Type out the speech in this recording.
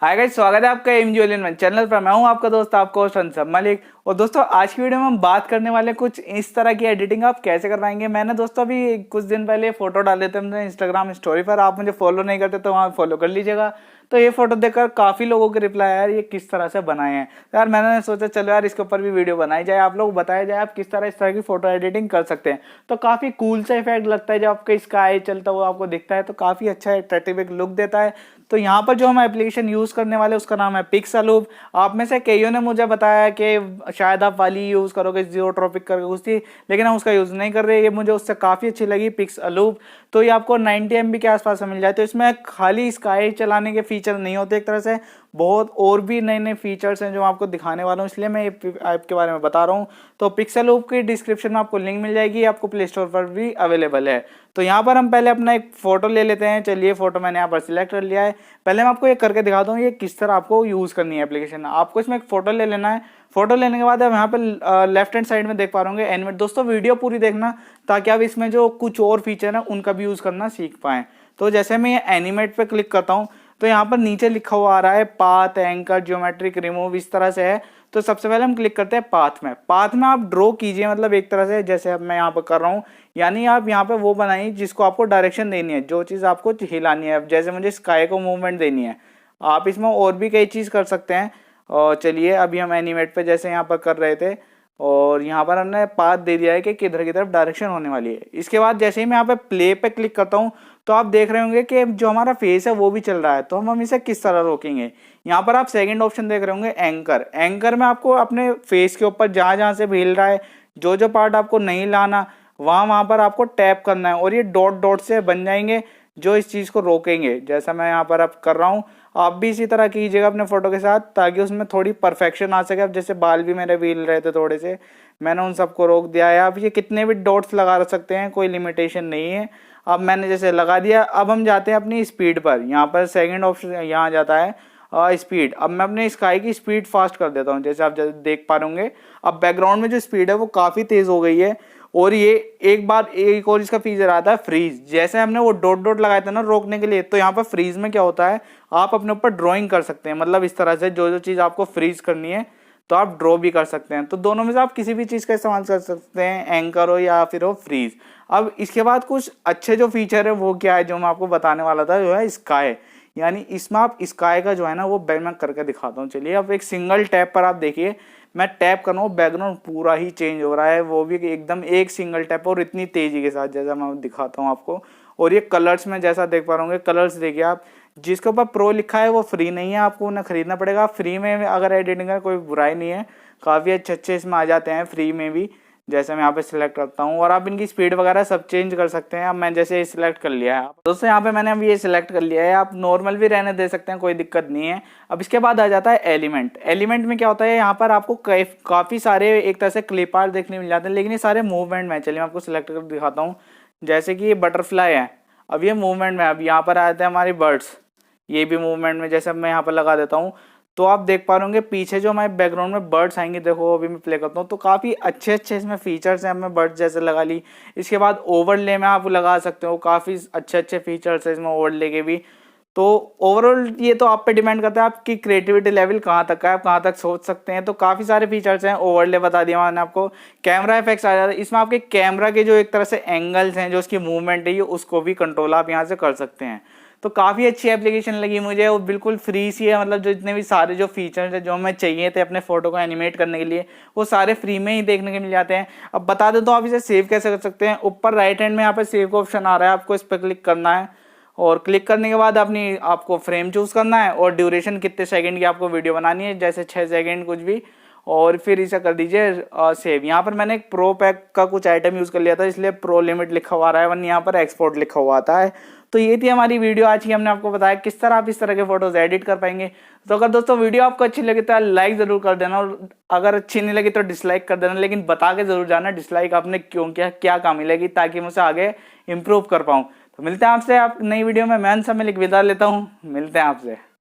Hi guys, स्वागत है आपका MG all in one channel पर। मैं हूं आपका दोस्त, आपका होस्ट अंसर मलिक। और दोस्तों, आज की वीडियो में हम बात करने वाले हैं कुछ इस तरह की एडिटिंग आप कैसे करवाएंगे। मैंने दोस्तों अभी कुछ दिन पहले फोटो डाले थे अपने इंस्टाग्राम स्टोरी पर। आप मुझे फॉलो नहीं करते तो वहाँ फॉलो कर लीजिएगा। तो ये फोटो देखकर काफी लोगों के रिप्लाई आया, यार ये किस तरह से बनाए हैं। तो यार मैंने सोचा चलो यार इसके ऊपर भी वीडियो बनाई जाए, आप लोग बताया जाए आप किस तरह इस तरह की फोटो एडिटिंग कर सकते हैं। तो काफी कूल सा इफेक्ट लगता है जब आपका स्काई चलता हुआ आपको दिखता है, तो काफी अच्छा अट्रैक्टिव एक लुक देता है। तो यहाँ पर जो हम एप्लीकेशन यूज करने वाले उसका नाम है पिक्सालूप। आप में से कईयों ने मुझे बताया कि शायद आप वाली यूज करोगे जियोट्रॉपिक करके उसकी, लेकिन हम उसका यूज नहीं कर रहे। ये मुझे उससे काफी अच्छी लगी पिक्सालूप। तो ये आपको 90 MB के आसपास मिल जाए। तो इसमें खाली स्काई चलाने के फीचर नहीं होते, एक तरह से बहुत और भी नए नए फीचर्स हैं जो मैं आपको दिखाने वाला हूँ, इसलिए मैं ऐप के बारे में बता रहा हूँ। तो पिक्सालूप की डिस्क्रिप्शन में आपको लिंक मिल जाएगी, आपको प्ले स्टोर पर भी अवेलेबल है। तो यहाँ पर हम पहले अपना एक फोटो ले लेते हैं। चलिए, फोटो मैंने यहाँ पर सिलेक्ट कर लिया है। पहले मैं आपको ये करके दिखाता हूँ ये किस तरह आपको यूज करनी है एप्लीकेशन। आपको इसमें एक फोटो ले लेना है। फोटो लेने के बाद आप यहाँ पर लेफ्ट हैंड साइड में देख पा रहे होंगे एनिमेट। दोस्तों वीडियो पूरी देखना ताकि आप इसमें जो कुछ और फीचर है उनका भी यूज करना सीख पाएं। तो जैसे मैं एनिमेट पे क्लिक करता हूँ तो यहाँ पर नीचे लिखा हुआ आ रहा है पाथ, एंकर, ज्योमेट्रिक, रिमूव, इस तरह से है। तो सबसे पहले हम क्लिक करते हैं पाथ में। पाथ में आप ड्रॉ कीजिए, मतलब एक तरह से जैसे अब मैं यहाँ पर कर रहा हूँ, यानी आप यहाँ पे वो बनाइए जिसको आपको डायरेक्शन देनी है, जो चीज़ आपको हिलानी है। जैसे मुझे स्काई को मूवमेंट देनी है, आप इसमें और भी कई चीज़ कर सकते हैं। और चलिए, अभी हम एनिमेट पे जैसे यहाँ पर कर रहे थे और यहाँ पर हमने पाथ दे दिया है कि किधर की तरफ डायरेक्शन होने वाली है। इसके बाद जैसे ही मैं यहाँ पे प्ले पे क्लिक करता हूँ तो आप देख रहे होंगे कि जो हमारा फेस है वो भी चल रहा है। तो हम इसे किस तरह रोकेंगे, यहाँ पर आप सेकंड ऑप्शन देख रहे होंगे एंकर। एंकर में आपको अपने फेस के ऊपर जहाँ जहाँ से भी हिल रहा है, जो जो पार्ट आपको नहीं लाना वहाँ पर आपको टैप करना है और ये डॉट डॉट से बन जाएंगे जो इस चीज़ को रोकेंगे। जैसा मैं यहाँ पर अब कर रहा हूँ, आप भी इसी तरह कीजिएगा अपने फोटो के साथ ताकि उसमें थोड़ी परफेक्शन आ सके। अब जैसे बाल भी मेरे हिल रहे थे थोड़े से, मैंने उन सबको रोक दिया है। आप ये कितने भी डॉट्स लगा सकते हैं, कोई लिमिटेशन नहीं है। अब मैंने जैसे लगा दिया, अब हम जाते हैं अपनी स्पीड पर। यहाँ पर सेकंड ऑप्शन यहाँ जाता है स्पीड। अब मैं अपने स्काई की स्पीड फास्ट कर देता हूँ, जैसे आप देख पा रहे होंगे। अब बैकग्राउंड में जो स्पीड है वो काफ़ी तेज़ हो गई है। और ये एक और इसका फीचर आता है फ्रीज। जैसे हमने वो डॉट डॉट लगाए थे ना रोकने के लिए, तो यहाँ पर फ्रीज में क्या होता है, आप अपने ऊपर ड्राइंग कर सकते हैं। मतलब इस तरह से जो जो चीज़ आपको फ्रीज करनी है तो आप ड्रॉ भी कर सकते हैं। तो दोनों में से आप किसी भी चीज़ का इस्तेमाल कर सकते हैं, एंकर हो या फिर हो फ्रीज। अब इसके बाद कुछ अच्छे जो फीचर है वो क्या है, जो मैं आपको बताने वाला था, जो है स्काई। यानी इसमें आप स्काई का जो है ना वो मैं करके दिखाता हूँ। चलिए, अब एक सिंगल टैप पर आप देखिए, मैं टैप कर रहा हूँ, बैकग्राउंड पूरा ही चेंज हो रहा है, वो भी एकदम एक सिंगल टैप और इतनी तेजी के साथ, जैसा मैं दिखाता हूँ आपको। और ये कलर्स में जैसा देख पा रहे होंगे, कलर्स देखिए आप। जिसके ऊपर प्रो लिखा है वो फ्री नहीं है, आपको उन्हें खरीदना पड़ेगा। फ्री में अगर एडिटिंग का कोई बुराई नहीं है, काफ़ी अच्छे अच्छे इसमें आ जाते हैं फ्री में भी। जैसे मैं यहाँ पे सिलेक्ट करता हूँ और आप इनकी स्पीड वगैरह सब चेंज कर सकते हैं। अब मैं जैसे सिलेक्ट कर लिया है दोस्तों, यहाँ पे मैंने अभी ये सिलेक्ट कर लिया है। आप नॉर्मल भी रहने दे सकते हैं, कोई दिक्कत नहीं है। अब इसके बाद आ जाता है एलिमेंट। एलिमेंट में क्या होता है, यहाँ पर आपको काफ़ी सारे एक तरह से क्लिप आर्ट देखने मिल जाते हैं, लेकिन ये सारे मूवमेंट में। चलिए मैं आपको सिलेक्ट कर दिखाता हूँ। जैसे कि ये बटरफ्लाई है, अब ये मूवमेंट में। अब यहाँ पर आ जाते हैं हमारी बर्ड्स, ये भी मूवमेंट में। जैसे मैं यहाँ पर लगा देता हूँ तो आप देख पा रहे होंगे पीछे जो हमारे बैकग्राउंड में बर्ड्स आएंगे। देखो अभी मैं प्ले करता हूँ तो काफ़ी अच्छे अच्छे इसमें फीचर्स हैं। हमें बर्ड्स जैसे लगा ली। इसके बाद ओवरले में आप लगा सकते हो, काफ़ी अच्छे अच्छे फीचर्स हैं इसमें ओवरले के भी। तो ओवरऑल ये तो आप पे डिपेंड करता है आपकी क्रिएटिविटी लेवल कहाँ तक है, आप कहाँ तक सोच सकते हैं। तो काफ़ी सारे फीचर्स हैं। ओवरले बता दिया मैंने आपको। कैमरा इफेक्ट्स आ जाता है इसमें, आपके कैमरा के जो एक तरह से एंगल्स हैं, जो उसकी मूवमेंट है, उसको भी कंट्रोल आप यहाँ से कर सकते हैं। तो काफ़ी अच्छी एप्लीकेशन लगी मुझे और बिल्कुल फ्री सी है। मतलब जो जितने भी सारे जो फीचर्स हैं जो हमें चाहिए थे अपने फोटो को एनिमेट करने के लिए, वो सारे फ्री में ही देखने के मिल जाते हैं। अब बता दें तो आप इसे सेव कैसे कर सकते हैं। ऊपर राइट हैंड में यहाँ पे सेव का ऑप्शन आ रहा है, आपको इस पर क्लिक करना है और क्लिक करने के बाद आपको फ्रेम चूज़ करना है और ड्यूरेशन कितने सेकंड की आपको वीडियो बनानी है, जैसे 6 सेकंड कुछ भी। और फिर इसे कर दीजिए सेव। यहाँ पर मैंने एक प्रो पैक का कुछ आइटम यूज़ कर लिया था, इसलिए प्रो लिमिट लिखा हुआ आ रहा है, वरना यहाँ पर एक्सपोर्ट लिखा हुआ आता है। तो ये थी हमारी वीडियो आज की। हमने आपको बताया किस तरह आप इस तरह के फोटोज एडिट कर पाएंगे। तो अगर दोस्तों वीडियो आपको अच्छी लगी तो लाइक ज़रूर कर देना, और अगर अच्छी नहीं लगी तो डिसलाइक कर देना, लेकिन बता के ज़रूर जाना डिसलाइक आपने क्यों किया, क्या कमी लगी, ताकि मैं उसे आगे इम्प्रूव कर पाऊँ। तो मिलते हैं आपसे आप नई वीडियो में। मैं अंसर में विदा लेता हूँ, मिलते हैं आपसे।